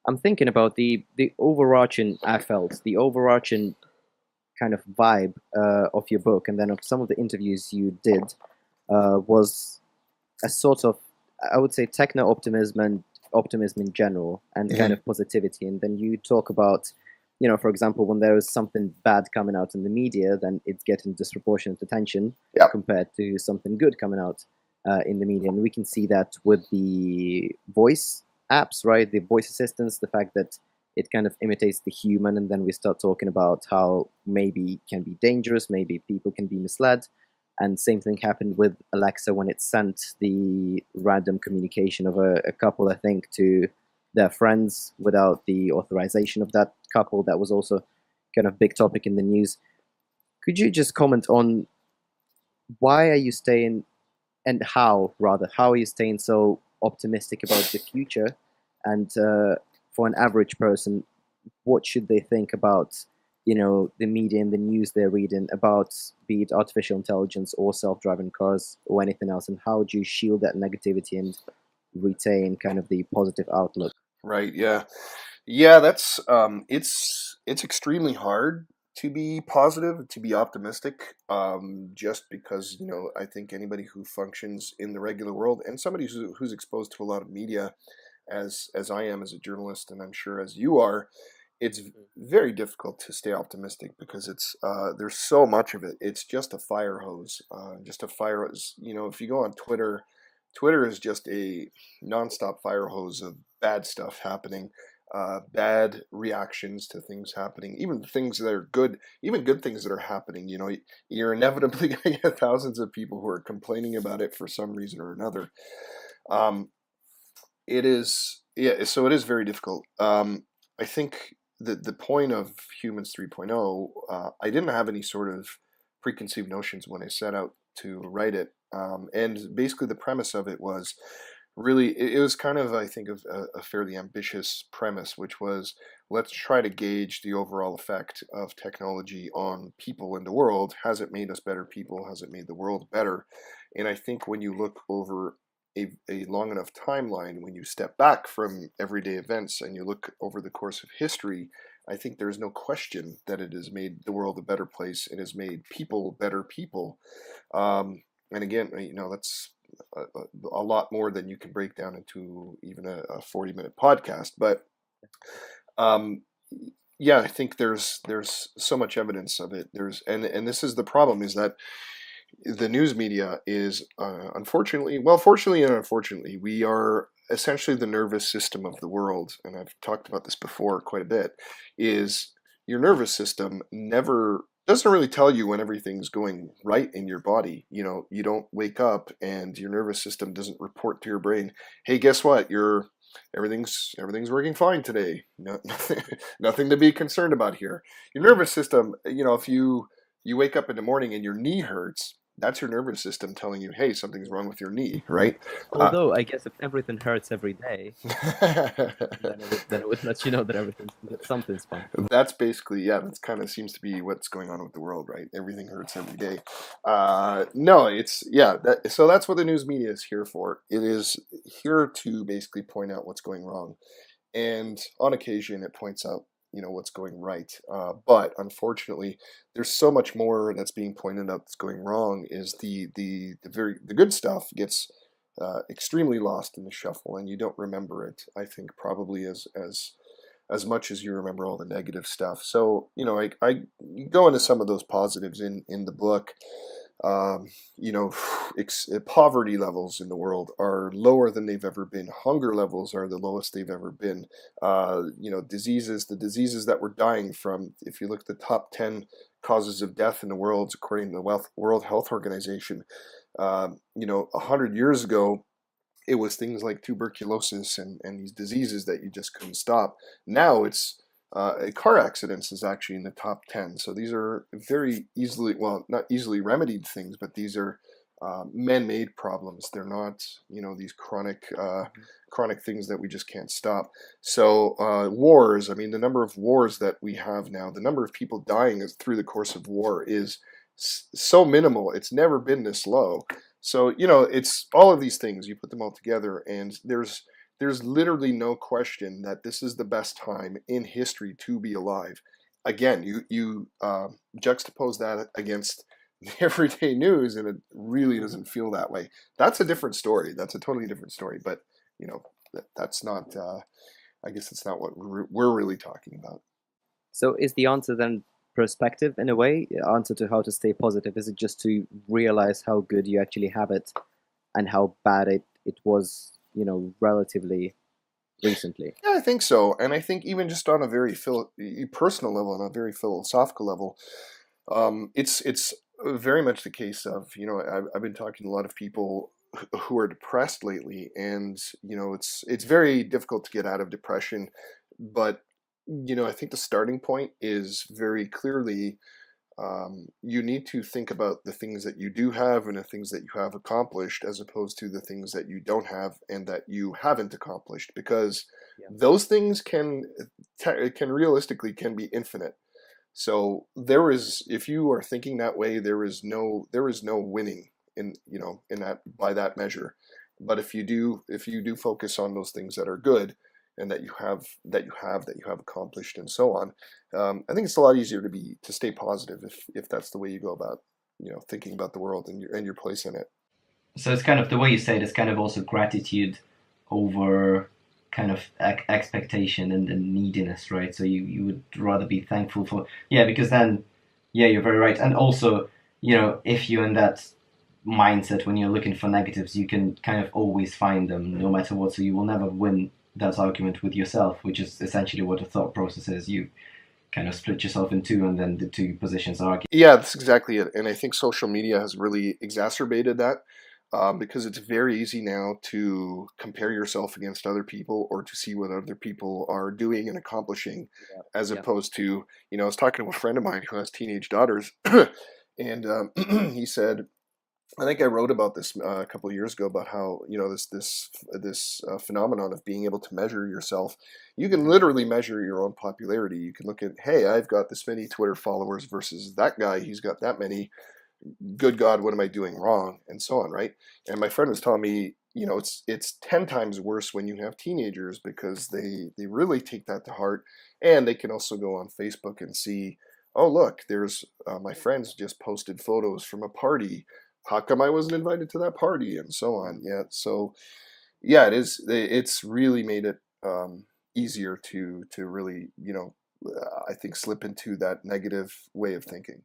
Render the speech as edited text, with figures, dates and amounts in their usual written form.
I'm thinking about the overarching I felt the overarching kind of vibe of your book, and then of some of the interviews you did was a sort of, I would say, techno optimism and optimism in general, and kind Hmm. of positivity. And then you talk about, for example, when there is something bad coming out in the media, then it's getting disproportionate attention Yeah. compared to something good coming out in the media. And we can see that with the voice apps, right? The voice assistants, the fact that it kind of imitates the human, and then we start talking about how maybe it can be dangerous, maybe people can be misled. And same thing happened with Alexa when it sent the random communication of a couple, I think, to their friends without the authorization of that couple. That was also kind of big topic in the news. Could you just comment on why are you staying, and how, rather, how are you staying so optimistic about the future? And for an average person, what should they think about, the media and the news they're reading about, be it artificial intelligence or self-driving cars or anything else? And how do you shield that negativity and retain kind of the positive outlook? Right. Yeah. Yeah. That's it's extremely hard to be positive, to be optimistic. Just because I think anybody who functions in the regular world and somebody who's exposed to a lot of media, as I am as a journalist, and I'm sure as you are, it's very difficult to stay optimistic because it's there's so much of it. It's just a fire hose, just a fire hose. If you go on Twitter, Twitter is just a nonstop fire hose of bad stuff happening, bad reactions to things happening, even things that are good, even good things that are happening. You're inevitably going to get thousands of people who are complaining about it for some reason or another. Um, it is, yeah, so it is very difficult. I think the point of Humans 3.0, I didn't have any sort of preconceived notions when I set out to write it. And basically, the premise of it was really, it was kind of, I think, of a fairly ambitious premise, which was, let's try to gauge the overall effect of technology on people in the world. Has it made us better people? Has it made the world better? And I think when you look over a long enough timeline, when you step back from everyday events and you look over the course of history, I think there's no question that it has made the world a better place. It has made people better people. And again, that's a lot more than you can break down into even a 40-minute podcast. But um, yeah, I think there's so much evidence of it. And this is the problem, is that the news media is unfortunately, well, fortunately and unfortunately, we are essentially the nervous system of the world. And I've talked about this before quite a bit. Is your nervous system never doesn't really tell you when everything's going right in your body. You don't wake up and your nervous system doesn't report to your brain, hey, guess what, everything's working fine today. No, nothing to be concerned about here. Your nervous system, if you wake up in the morning and your knee hurts, that's your nervous system telling you, hey, something's wrong with your knee, right? Uh, Although I guess if everything hurts every day, then it would let you know that everything that something's fine. that's basically, yeah, that's kind of seems to be what's going on with the world, right? Everything hurts every day. No, it's, yeah, so that's what the news media is here for. It is here to basically point out what's going wrong, and on occasion it points out what's going right. But unfortunately, there's so much more that's being pointed out that's going wrong. Is the good stuff gets extremely lost in the shuffle, and you don't remember it, I think, probably as much as you remember all the negative stuff. So I go into some of those positives in the book. um, Poverty levels in the world are lower than they've ever been. Hunger levels are the lowest they've ever been. The diseases that we're dying from, if you look at the top 10 causes of death in the world, according to the World Health Organization, 100 years ago, it was things like tuberculosis and these diseases that you just couldn't stop. Now it's car accidents is actually in the top 10. So these are very easily, well, not easily remedied things, but these are man-made problems. They're not, these chronic things that we just can't stop. So wars, I mean, the number of wars that we have now, the number of people dying through the course of war is so minimal. It's never been this low. So it's all of these things. You put them all together, and there's literally no question that this is the best time in history to be alive. Again, you juxtapose that against the everyday news, and it really Mhm. doesn't feel that way. That's a different story. That's a totally different story. But you know, that's not. I guess it's not what we're really talking about. So is the answer then perspective in a way? The answer to how to stay positive? Is it just to realize how good you actually have it and how bad it was, relatively recently? Yeah, I think so. And I think even just on a very personal level, on a very philosophical level, it's very much the case of, I've been talking to a lot of people who are depressed lately, and it's very difficult to get out of depression. But I think the starting point is very clearly, you need to think about the things that you do have and the things that you have accomplished, as opposed to the things that you don't have and that you haven't accomplished, because Yeah. those things can realistically can be infinite. So if you are thinking that way, there is no winning in that, by that measure. But if you do focus on those things that are good, and that you have accomplished, and so on, I think it's a lot easier to stay positive if that's the way you go about thinking about the world and your place in it. So it's kind of the way you say it is kind of also gratitude over kind of expectation and neediness, right? So you would rather be thankful for, yeah, because then, yeah, you're very right. And also, if you're in that mindset when you're looking for negatives, you can kind of always find them no matter what. So you will never win that argument with yourself, which is essentially what the thought process is. You kind of split yourself in two, and then the two positions argue. Yeah, that's exactly it. And I think social media has really exacerbated that, because it's very easy now to compare yourself against other people, or to see what other people are doing and accomplishing, Yeah. as Yeah. opposed to, I was talking to a friend of mine who has teenage daughters, and he said, I think I wrote about this a couple of years ago, about how this phenomenon of being able to measure yourself. You can literally measure your own popularity. You can look at, hey, I've got this many Twitter followers versus that guy. He's got that many. Good God, what am I doing wrong? And so on, right? And my friend was telling me, it's 10 times worse when you have teenagers, because they really take that to heart, and they can also go on Facebook and see, oh look, there's my friends just posted photos from a party. How come I wasn't invited to that party? And so on. Yeah. So yeah, it is. It's really made it easier to really, I think, slip into that negative way of thinking.